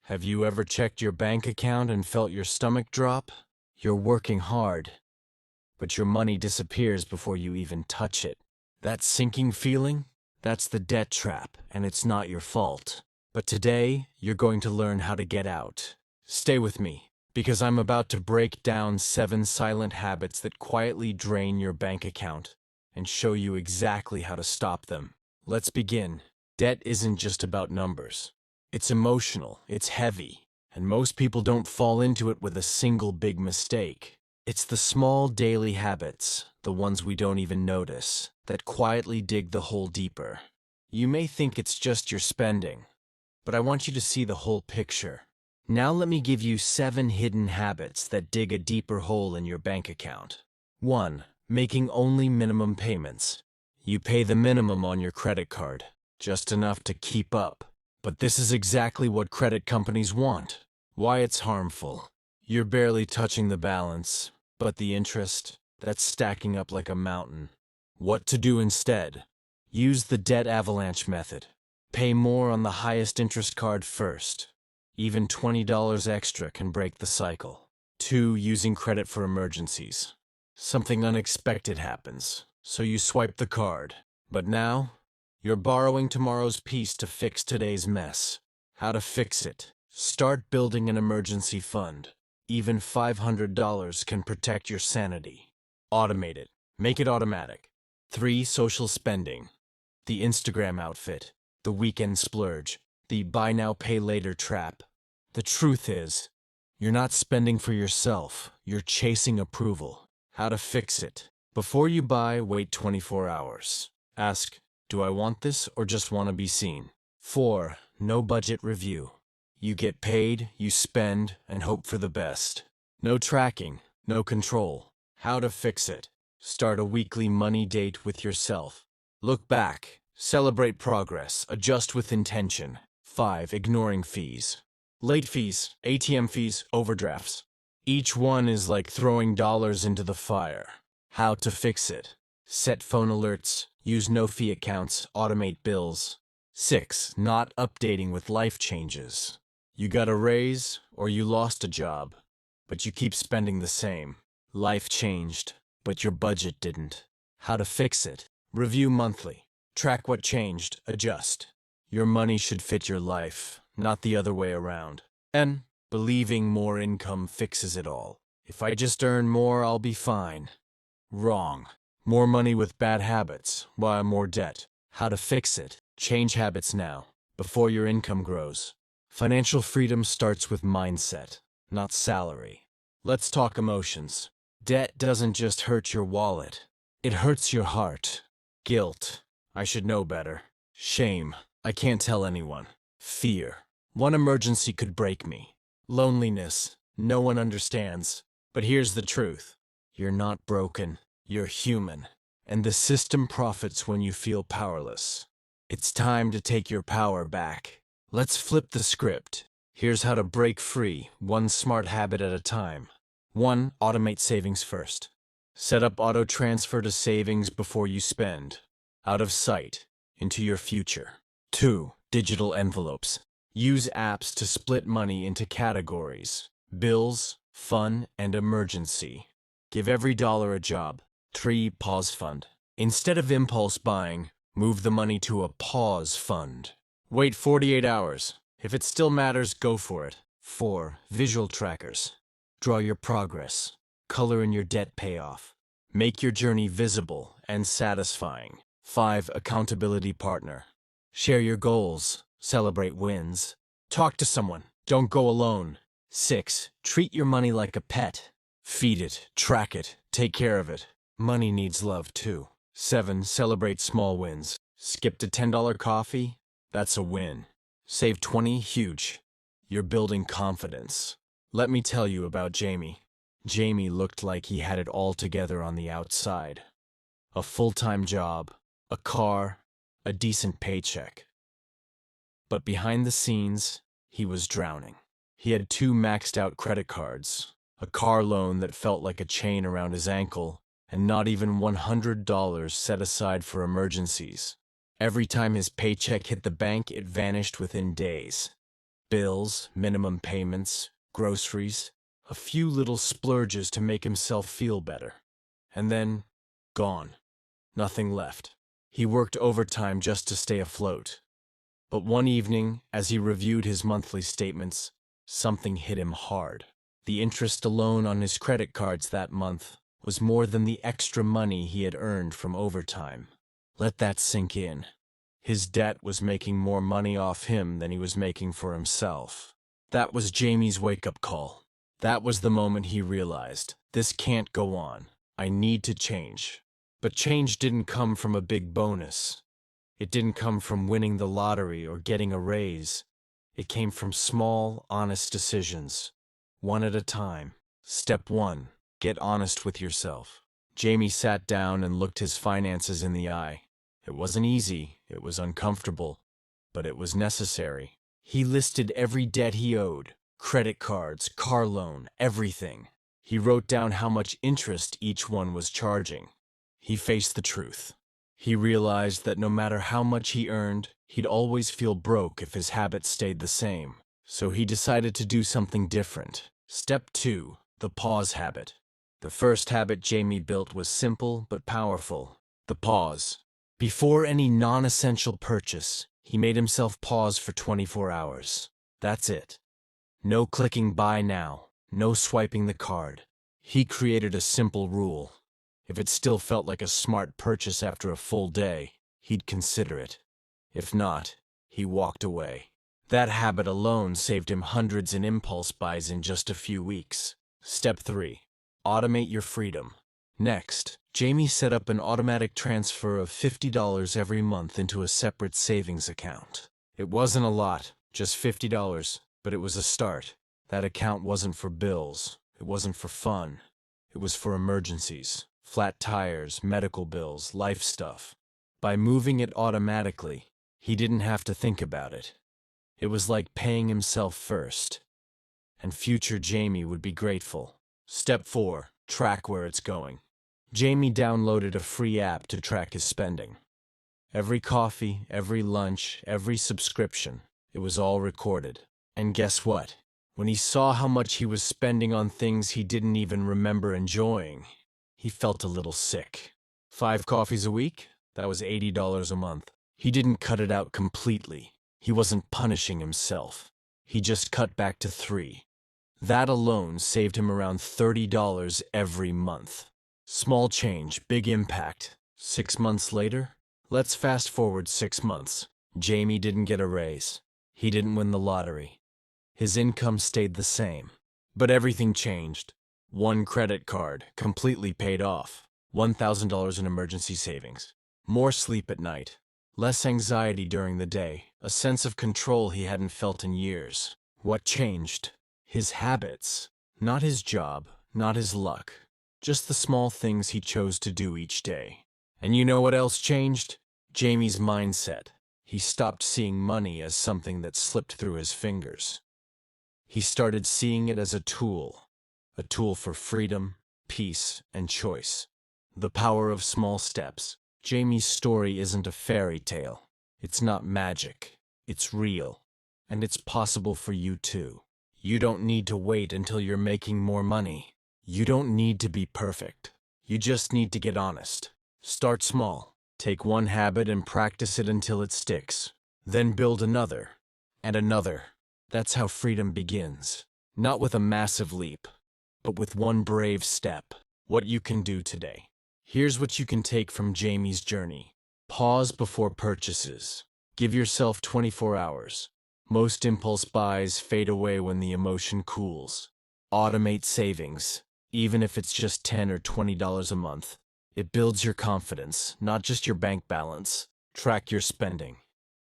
Have you ever checked your bank account and felt your stomach drop? You're working hard, but your money disappears before you even touch it. That sinking feeling? That's the debt trap, and it's not your fault. But today, you're going to learn how to get out. Stay with me, because I'm about to break down 7 silent habits that quietly drain your bank account and show you exactly how to stop them. Let's begin. Debt isn't just about numbers. It's emotional, it's heavy, and most people don't fall into it with a single big mistake. It's the small daily habits, the ones we don't even notice, that quietly dig the hole deeper. You may think it's just your spending, but I want you to see the whole picture. Now let me give you 7 hidden habits that dig a deeper hole in your bank account. 1. Making only minimum payments. You pay the minimum on your credit card, just enough to keep up. But this is exactly what credit companies want. Why it's harmful. You're barely touching the balance, but the interest, that's stacking up like a mountain. What to do instead? Use the debt avalanche method. Pay more on the highest interest card first. Even $20 extra can break the cycle. 2. Using credit for emergencies. Something unexpected happens, so you swipe the card. But now, you're borrowing tomorrow's peace to fix today's mess. How to fix it? Start building an emergency fund. Even $500 can protect your sanity. Automate it. Make it automatic. 3. Social spending. The Instagram outfit. The weekend splurge. The buy now, pay later trap. The truth is, you're not spending for yourself. You're chasing approval. How to fix it? Before you buy, wait 24 hours. Ask, do I want this or just want to be seen? 4. No budget review. You get paid, you spend, and hope for the best. No tracking, no control. How to fix it? Start a weekly money date with yourself. Look back, celebrate progress, adjust with intention. 5. Ignoring fees. Late fees, ATM fees, overdrafts. Each one is like throwing dollars into the fire. How to fix it? Set phone alerts, use no-fee accounts, automate bills. 6. Not updating with life changes. You got a raise or you lost a job, but you keep spending the same. Life changed, but your budget didn't. How to fix it? Review monthly. Track what changed, adjust. Your money should fit your life, not the other way around. And believing more income fixes it all. If I just earn more, I'll be fine. Wrong. More money with bad habits, why more debt? How to fix it? Change habits now, before your income grows. Financial freedom starts with mindset, not salary. Let's talk emotions. Debt doesn't just hurt your wallet. It hurts your heart. Guilt. I should know better. Shame. I can't tell anyone. Fear. One emergency could break me. Loneliness. No one understands. But here's the truth. You're not broken. You're human. And the system profits when you feel powerless. It's time to take your power back. Let's flip the script. Here's how to break free, one smart habit at a time. 1. Automate savings first. Set up auto transfer to savings before you spend. Out of sight, into your future. 2. Digital envelopes. Use apps to split money into categories. Bills, fun, and emergency. Give every dollar a job. 3. Pause fund. Instead of impulse buying, move the money to a pause fund. Wait 48 hours. If it still matters, go for it. 4. Visual trackers. Draw your progress. Color in your debt payoff. Make your journey visible and satisfying. 5. Accountability partner. Share your goals. Celebrate wins. Talk to someone. Don't go alone. 6. Treat your money like a pet. Feed it, track it, take care of it. Money needs love too. 7. Celebrate small wins. Skipped a $10 coffee? That's a win. Save 20? Huge. You're building confidence. Let me tell you about Jamie. Jamie looked like he had it all together on the outside. A full-time job, a car, a decent paycheck. But behind the scenes, he was drowning. He had 2 maxed-out credit cards, a car loan that felt like a chain around his ankle, and not even $100 set aside for emergencies. Every time his paycheck hit the bank, it vanished within days. Bills, minimum payments, groceries, a few little splurges to make himself feel better. And then, gone. Nothing left. He worked overtime just to stay afloat. But one evening, as he reviewed his monthly statements, something hit him hard. The interest alone on his credit cards that month was more than the extra money he had earned from overtime. Let that sink in. His debt was making more money off him than he was making for himself. That was Jamie's wake-up call. That was the moment he realized, this can't go on. I need to change. But change didn't come from a big bonus. It didn't come from winning the lottery or getting a raise. It came from small, honest decisions, one at a time. Step 1. Get honest with yourself. Jamie sat down and looked his finances in the eye. It wasn't easy, it was uncomfortable, but it was necessary. He listed every debt he owed, credit cards, car loan, everything. He wrote down how much interest each one was charging. He faced the truth. He realized that no matter how much he earned, he'd always feel broke if his habits stayed the same. So he decided to do something different. Step 2. The pause habit. The first habit Jamie built was simple but powerful. The pause. Before any non-essential purchase, he made himself pause for 24 hours. That's it. No clicking buy now, no swiping the card. He created a simple rule. If it still felt like a smart purchase after a full day, he'd consider it. If not, he walked away. That habit alone saved him hundreds in impulse buys in just a few weeks. Step 3. Automate your freedom. Next, Jamie set up an automatic transfer of $50 every month into a separate savings account. It wasn't a lot, just $50, but it was a start. That account wasn't for bills. It wasn't for fun. It was for emergencies, flat tires, medical bills, life stuff. By moving it automatically, he didn't have to think about it. It was like paying himself first. And future Jamie would be grateful. Step 4. Track where it's going. Jamie downloaded a free app to track his spending. Every coffee, every lunch, every subscription, it was all recorded. And guess what? When he saw how much he was spending on things he didn't even remember enjoying, he felt a little sick. 5 coffees a week? That was $80 a month. He didn't cut it out completely. He wasn't punishing himself. He just cut back to 3. That alone saved him around $30 every month. Small change, big impact. 6 months later? Let's fast forward 6 months. Jamie didn't get a raise. He didn't win the lottery. His income stayed the same. But everything changed. One credit card, completely paid off. $1,000 in emergency savings. More sleep at night. Less anxiety during the day. A sense of control he hadn't felt in years. What changed? His habits. Not his job, not his luck. Just the small things he chose to do each day. And you know what else changed? Jamie's mindset. He stopped seeing money as something that slipped through his fingers. He started seeing it as a tool for freedom, peace, and choice. The power of small steps. Jamie's story isn't a fairy tale. It's not magic. It's real. And it's possible for you too. You don't need to wait until you're making more money. You don't need to be perfect. You just need to get honest. Start small. Take one habit and practice it until it sticks. Then build another, and another. That's how freedom begins. Not with a massive leap, but with one brave step. What you can do today. Here's what you can take from Jamie's journey. Pause before purchases. Give yourself 24 hours. Most impulse buys fade away when the emotion cools. Automate savings, even if it's just $10 or $20 a month. It builds your confidence, not just your bank balance. Track your spending.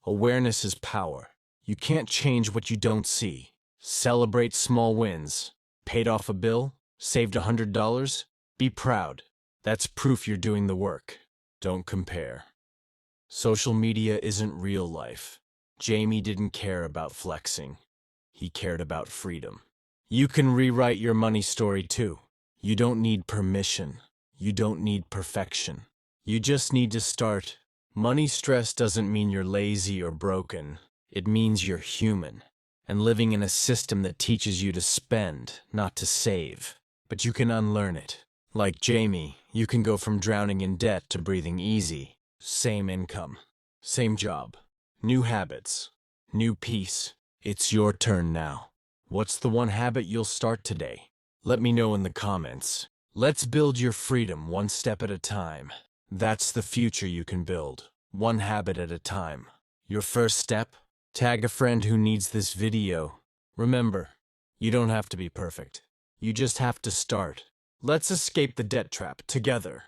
Awareness is power. You can't change what you don't see. Celebrate small wins. Paid off a bill? Saved $100? Be proud. That's proof you're doing the work. Don't compare. Social media isn't real life. Jamie didn't care about flexing. He cared about freedom. You can rewrite your money story too. You don't need permission. You don't need perfection. You just need to start. Money stress doesn't mean you're lazy or broken. It means you're human. and living in a system that teaches you to spend, not to save. But you can unlearn it. Like Jamie, you can go from drowning in debt to breathing easy. Same income, same job, new habits, new peace. It's your turn now. What's the one habit you'll start today? Let me know in the comments. Let's build your freedom one step at a time. That's the future you can build, one habit at a time. Your first step? Tag a friend who needs this video. Remember, you don't have to be perfect. You just have to start. Let's escape the debt trap together.